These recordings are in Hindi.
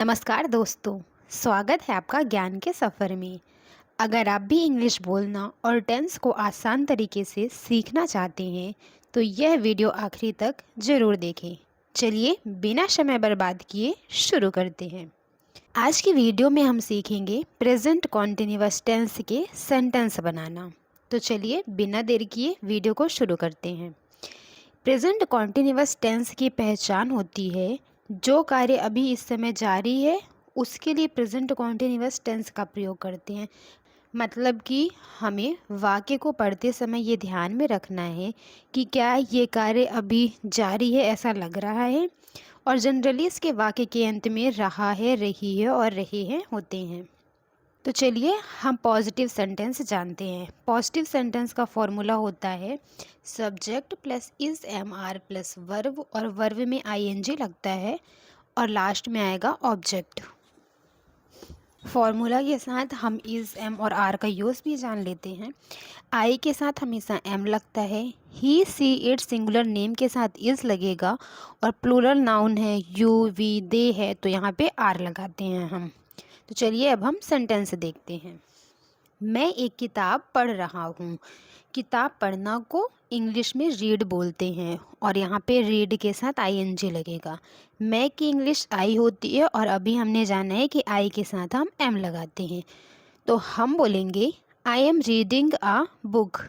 नमस्कार दोस्तों, स्वागत है आपका ज्ञान के सफ़र में। अगर आप भी इंग्लिश बोलना और टेंस को आसान तरीके से सीखना चाहते हैं तो यह वीडियो आखिरी तक ज़रूर देखें। चलिए बिना समय बर्बाद किए शुरू करते हैं। आज की वीडियो में हम सीखेंगे प्रेजेंट कॉन्टिन्यूअस टेंस के सेंटेंस बनाना। तो चलिए बिना देर किए वीडियो को शुरू करते हैं। प्रेजेंट कॉन्टिन्यूअस टेंस की पहचान होती है जो कार्य अभी इस समय जारी है उसके लिए प्रेजेंट कॉन्टिन्यूअस टेंस का प्रयोग करते हैं। मतलब कि हमें वाक्य को पढ़ते समय ये ध्यान में रखना है कि क्या ये कार्य अभी जारी है ऐसा लग रहा है, और जनरली इसके वाक्य के अंत में रहा है, रही है और रहे हैं होते हैं। तो चलिए हम पॉजिटिव सेंटेंस जानते हैं। पॉजिटिव सेंटेंस का फॉर्मूला होता है subject plus is am are plus verb, और वर्ब में आईएनजी लगता है और लास्ट में आएगा ऑब्जेक्ट। फॉर्मूला के साथ हम इज एम और आर का यूज़ भी जान लेते हैं। आई के साथ हमेशा एम लगता है, ही सी इट सिंगुलर नेम के साथ इज लगेगा, और प्लूरल नाउन है यू वी दे है तो यहाँ पे आर लगाते हैं हम। तो चलिए अब हम सेंटेंस देखते हैं। मैं एक किताब पढ़ रहा हूँ। किताब पढ़ना को इंग्लिश में रीड बोलते हैं और यहाँ पे रीड के साथ आईएनजी लगेगा। मैं की इंग्लिश आई होती है और अभी हमने जाना है कि आई के साथ हम एम लगाते हैं। तो हम बोलेंगे I am reading a book.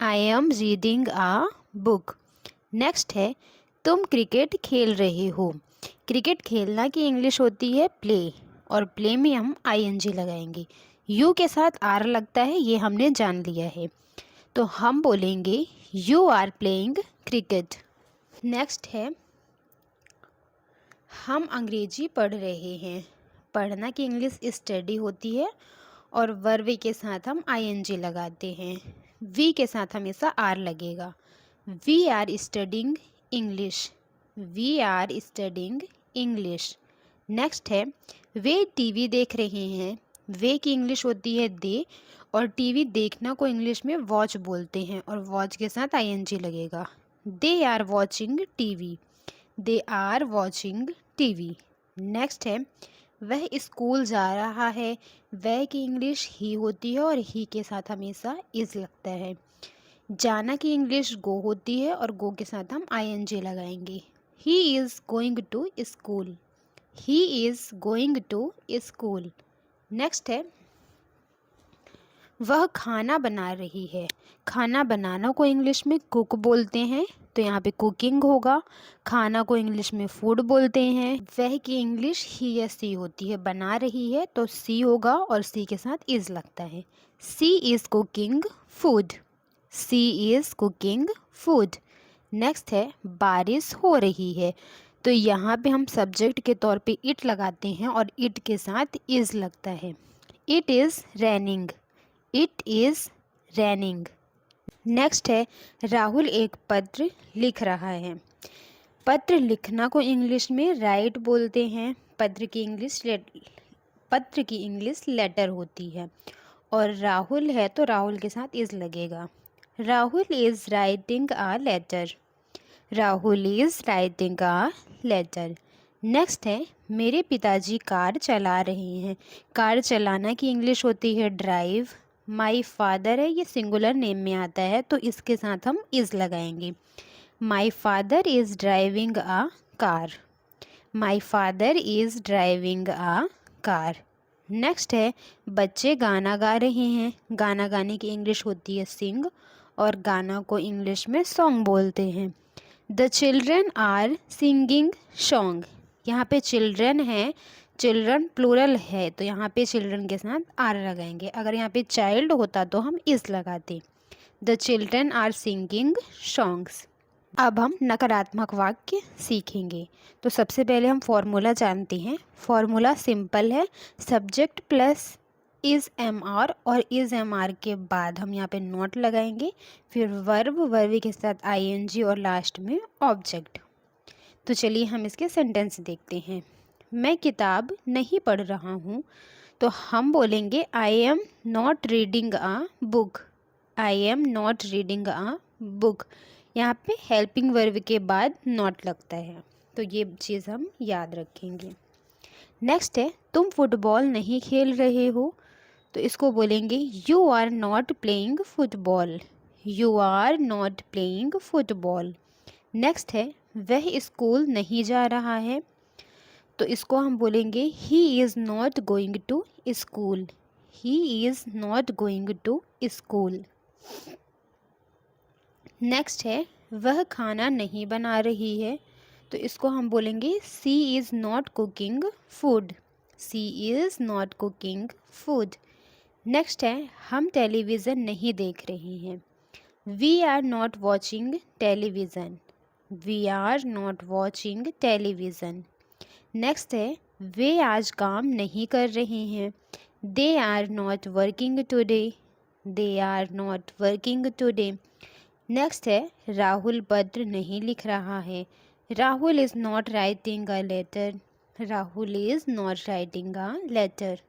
I am reading a book. Next है तुम क्रिकेट खेल रहे हो। क्रिकेट खेलना की इंग्लिश होती है प्ले, और प्ले में हम आईएनजी लगाएंगे। यू के साथ आर लगता है, ये हमने जान लिया है। तो हम बोलेंगे you are playing cricket. Next है हम अंग्रेजी पढ़ रहे हैं। पढ़ना की इंग्लिश स्टडी होती है और वर्ब के साथ हम आईएनजी लगाते हैं। वी के साथ हमेशा आर लगेगा। We are studying English. We are studying English. Next है वे टीवी देख रहे हैं। वे की इंग्लिश होती है दे, और टीवी देखना को इंग्लिश में वॉच बोलते हैं और वॉच के साथ आईएनजी लगेगा। They are watching TV. They are watching TV. Next है वह स्कूल जा रहा है। वह की इंग्लिश ही होती है और ही के साथ हमेशा इज लगता है। जाना की इंग्लिश गो होती है और गो के साथ हम आईएनजी लगाएंगे। He is going to school. He is going to school. Next है वह खाना बना रही है। खाना बनाना को इंग्लिश में कुक बोलते हैं तो यहाँ पे कुकिंग होगा। खाना को इंग्लिश में फूड बोलते हैं। वह की इंग्लिश ही या सी होती है। बना रही है तो सी होगा और सी के साथ इज लगता है। She is cooking food. She is cooking food. Next है बारिश हो रही है। तो यहाँ पे हम सब्जेक्ट के तौर पे इट लगाते हैं और इट के साथ इज़ लगता है। It is raining. It is raining. Next है राहुल एक पत्र लिख रहा है। पत्र लिखना को इंग्लिश में राइट बोलते हैं। पत्र की इंग्लिश लेटर होती है, और राहुल है तो राहुल के साथ इज़ लगेगा। Rahul is writing a letter. Rahul is writing a letter. Next है मेरे पिताजी कार चला रहे हैं। कार चलाना की इंग्लिश होती है ड्राइव। माई फादर है, ये सिंगुलर नेम में आता है तो इसके साथ हम इज़ लगाएंगे। My father is driving a car. My father is driving a car. Next है बच्चे गाना गा रहे हैं। गाना गाने की इंग्लिश होती है सिंग, और गाना को इंग्लिश में सॉन्ग बोलते हैं। The children are singing song. यहाँ पे चिल्ड्रन है, चिल्ड्रन प्लूरल है तो यहाँ पे चिल्ड्रन के साथ आर लगाएंगे। अगर यहाँ पे चाइल्ड होता तो हम इस लगाते। The children are singing songs. अब हम नकारात्मक वाक्य सीखेंगे। तो सबसे पहले हम फॉर्मूला जानते हैं। फॉर्मूला सिंपल है, subject plus is am are, और इज़ एम आर के बाद हम यहाँ पे नॉट लगाएंगे, फिर वर्ब, वर्ब के साथ आईएनजी और लास्ट में ऑब्जेक्ट। तो चलिए हम इसके सेंटेंस देखते हैं। मैं किताब नहीं पढ़ रहा हूँ तो हम बोलेंगे I am not reading a book. I am not reading a book. यहाँ पे हेल्पिंग वर्ब के बाद नॉट लगता है, तो ये चीज़ हम याद रखेंगे। नेक्स्ट है तुम फुटबॉल नहीं खेल रहे हो, तो इसको बोलेंगे you are not playing football, you are not playing football. Next है वह स्कूल नहीं जा रहा है, तो इसको हम बोलेंगे he is not going to school, he is not going to school. Next है वह खाना नहीं बना रही है, तो इसको हम बोलेंगे she is not cooking food, she is not cooking food. Next है हम टेलीविज़न नहीं देख रहे हैं, we are not watching television, we are not watching television. Next है वे आज काम नहीं कर रहे हैं, they are not working today, they are not working today. Next है राहुल पत्र नहीं लिख रहा है, Rahul is not writing a letter, Rahul is not writing a letter.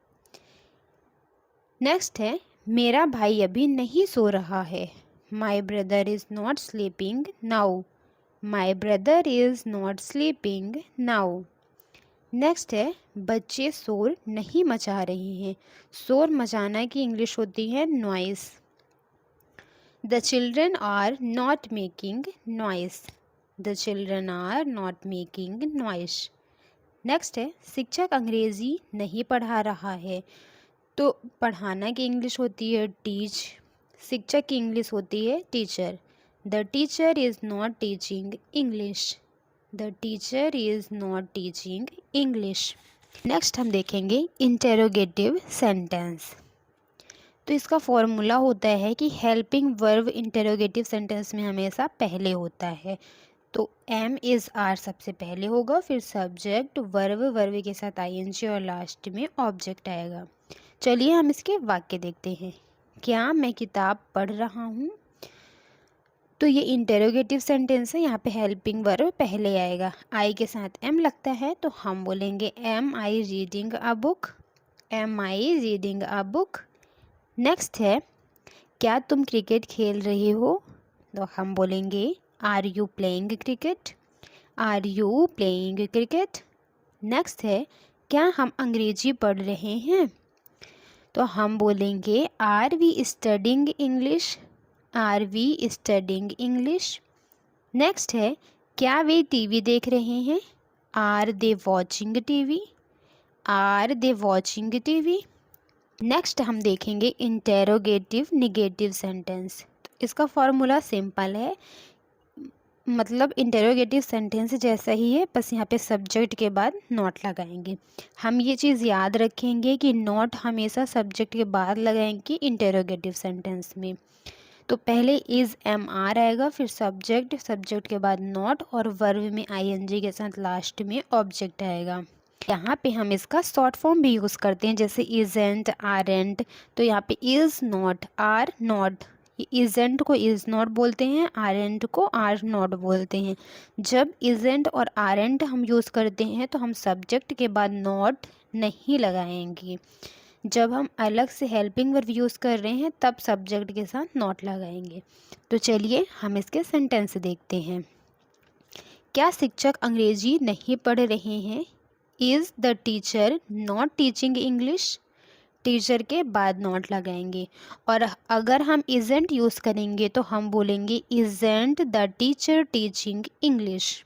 Next है मेरा भाई अभी नहीं सो रहा है, my brother is not sleeping now, my brother is not sleeping now. Next है बच्चे शोर नहीं मचा रहे हैं, शोर मचाना की इंग्लिश होती है noise, the children are not making noise, the children are not making noise. Next है शिक्षक अंग्रेज़ी नहीं पढ़ा रहा है, तो पढ़ाना की इंग्लिश होती है टीच, शिक्षक की इंग्लिश होती है teacher, the teacher is not teaching English, the teacher is not teaching English. Next हम देखेंगे इंटेरोगेटिव सेंटेंस। तो इसका फॉर्मूला होता है कि हेल्पिंग वर्ब इंटेरोगेटिव सेंटेंस में हमेशा पहले होता है, तो एम इज़ आर सबसे पहले होगा, फिर सब्जेक्ट वर्ब, वर्ब के साथ आईएनजी और लास्ट में ऑब्जेक्ट आएगा। चलिए हम इसके वाक्य देखते हैं। क्या मैं किताब पढ़ रहा हूँ, तो ये इंटेरोगेटिव सेंटेंस है, यहाँ पे हेल्पिंग वर्ब पहले आएगा, आई के साथ एम लगता है तो हम बोलेंगे am I reading a book, am I reading a book. Next है क्या तुम क्रिकेट खेल रहे हो, तो हम बोलेंगे are you playing cricket, are you playing cricket. Next है क्या हम अंग्रेजी पढ़ रहे हैं, तो हम बोलेंगे are we studying English, are we studying English. Next है क्या वे टीवी देख रहे हैं, are they watching TV, are they watching TV. Next हम देखेंगे इंटेरोगेटिव निगेटिव सेंटेंस। तो इसका फॉर्मूला सिंपल है, मतलब इंटेरोगेटिव सेंटेंस जैसा ही है, बस यहाँ पे सब्जेक्ट के बाद नॉट लगाएंगे। हम ये चीज़ याद रखेंगे कि नॉट हमेशा सब्जेक्ट के बाद लगाएंगे इंटेरोगेटिव सेंटेंस में। तो पहले इज़ एम आर आएगा, फिर सब्जेक्ट, सब्जेक्ट के बाद नॉट और वर्ब में आईएनजी के साथ लास्ट में ऑब्जेक्ट आएगा। यहाँ पे हम इसका शॉर्ट फॉर्म भी यूज़ करते हैं, जैसे इजेंट, आरेंट। तो यहाँ पे is not, are not, isn't को इज़ नॉट बोलते हैं, आरेंट को आर नॉट बोलते हैं। जब इजेंट और आरेंट हम यूज़ करते हैं तो हम सब्जेक्ट के बाद नॉट नहीं लगाएंगे, जब हम अलग से हेल्पिंग वर्ब यूज़ कर रहे हैं तब सब्जेक्ट के साथ नॉट लगाएंगे। तो चलिए हम इसके सेंटेंस देखते हैं। क्या शिक्षक अंग्रेजी नहीं पढ़ रहे हैं, is the teacher not teaching English, teacher के बाद नॉट लगाएंगे। और अगर हम इजेंट यूज़ करेंगे तो हम बोलेंगे isn't the teacher teaching English,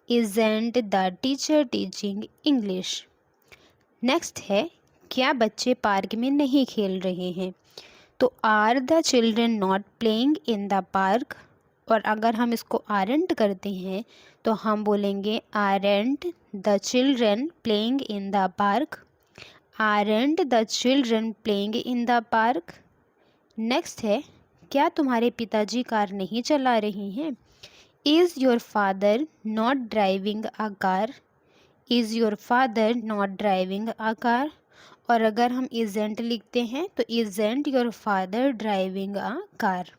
isn't the teacher teaching English. Next है क्या बच्चे पार्क में नहीं खेल रहे हैं, तो are the children not playing in the park. और अगर हम इसको आरेंट करते हैं तो हम बोलेंगे aren't the children playing in the park, aren't the children playing in the park. Next है क्या तुम्हारे पिताजी कार नहीं चला रहे हैं, is your father not driving a car, is your father not driving a car. और अगर हम इजेंट लिखते हैं तो isn't your father driving a car.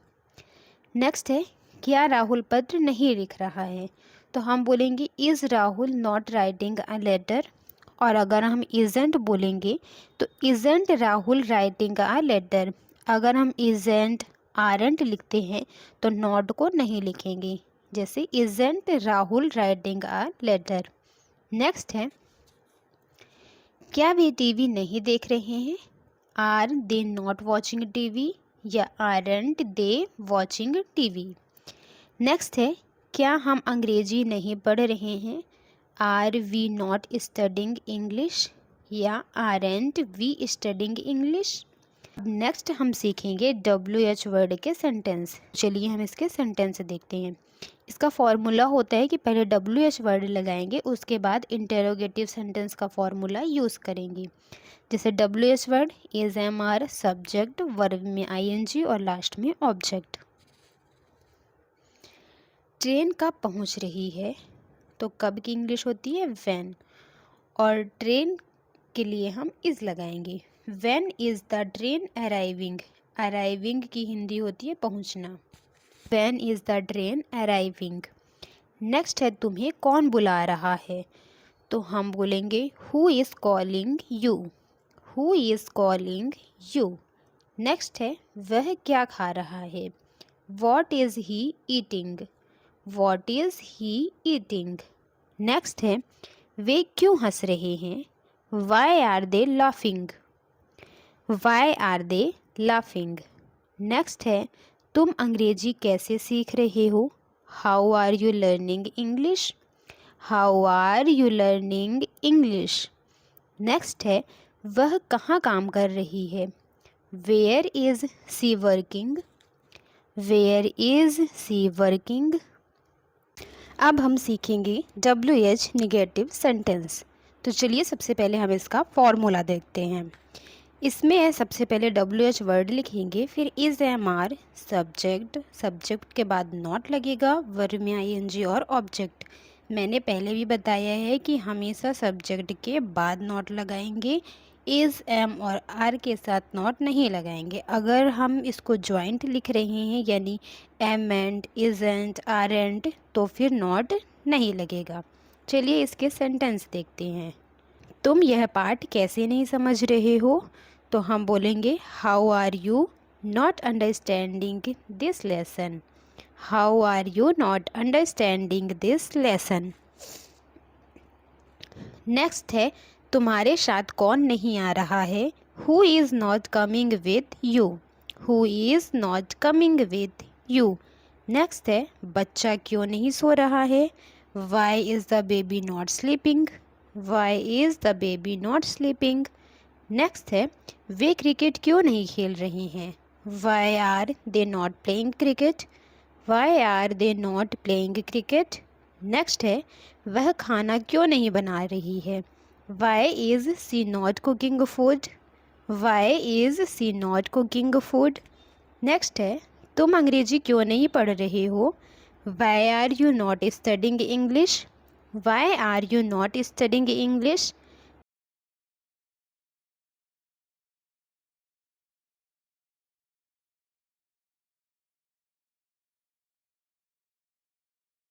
Next है क्या राहुल पत्र नहीं लिख रहा है, तो हम बोलेंगे is Rahul not writing a letter. और अगर हम इजेंट बोलेंगे तो isn't Rahul writing a letter. अगर हम इजेंट आरेंट लिखते हैं तो नॉट को नहीं लिखेंगे, जैसे isn't Rahul writing a letter. Next है क्या वे टीवी नहीं देख रहे हैं? Are they not watching TV या aren't they watching TV. Next है, क्या हम अंग्रेजी नहीं पढ़ रहे हैं? Are we not studying English या aren't we studying English. Next हम सीखेंगे WH वर्ड के सेंटेंस। चलिए हम इसके सेंटेंस देखते हैं। इसका फॉर्मूला होता है कि पहले WH वर्ड लगाएंगे, उसके बाद इंटेरोगेटिव सेंटेंस का फॉर्मूला यूज़ करेंगे। जैसे WH word is am are subject, verb में ING और लास्ट में ऑब्जेक्ट। ट्रेन कब पहुंच रही है? तो कब की इंग्लिश होती है व्हेन, और ट्रेन के लिए हम इज लगाएंगे। When is the train arriving, arriving की हिंदी होती है पहुंचना। When is the train arriving. Next है, तुम्हें कौन बुला रहा है? तो हम बोलेंगे who is calling you, who is calling you. Next है, वह क्या खा रहा है? What is he eating, what is he eating. Next है, वे क्यों हंस रहे हैं? Why are they laughing, why are they laughing. Next है, तुम अंग्रेजी कैसे सीख रहे हो? How are you learning English, how are you learning English. Next है, वह कहाँ काम कर रही है? Where is she working, where is she working. अब हम सीखेंगे WH निगेटिव सेंटेंस। तो चलिए सबसे पहले हम इसका फॉर्मूला देखते हैं। इसमें है, सबसे पहले WH वर्ड लिखेंगे, फिर is am are subject, subject के बाद नॉट लगेगा, वर्ब में ING और ऑब्जेक्ट। मैंने पहले भी बताया है कि हमेशा सब्जेक्ट के बाद नॉट लगाएंगे, इज़ एम और आर के साथ नॉट नहीं लगाएंगे। अगर हम इसको जॉइंट लिख रहे हैं यानी एम एंड इज़ेंट आरेंट, तो फिर नॉट नहीं लगेगा। चलिए इसके सेंटेंस देखते हैं। तुम यह पाठ कैसे नहीं समझ रहे हो? तो हम बोलेंगे how are you not understanding this lesson, how are you not understanding this lesson. Next है, तुम्हारे साथ कौन नहीं आ रहा है? Who is not coming with you, who is not coming with you. Next है, बच्चा क्यों नहीं सो रहा है? Why is the baby not sleeping, why is the baby not sleeping. Next है, वे क्रिकेट क्यों नहीं खेल रही हैं? Why are they not playing cricket, why are they not playing cricket. Next है, वह खाना क्यों नहीं बना रही है? Why is she not cooking food, why is she not cooking food. Next है, तुम अंग्रेजी क्यों नहीं पढ़ रहे हो? Why are you not studying English, why are you not studying English.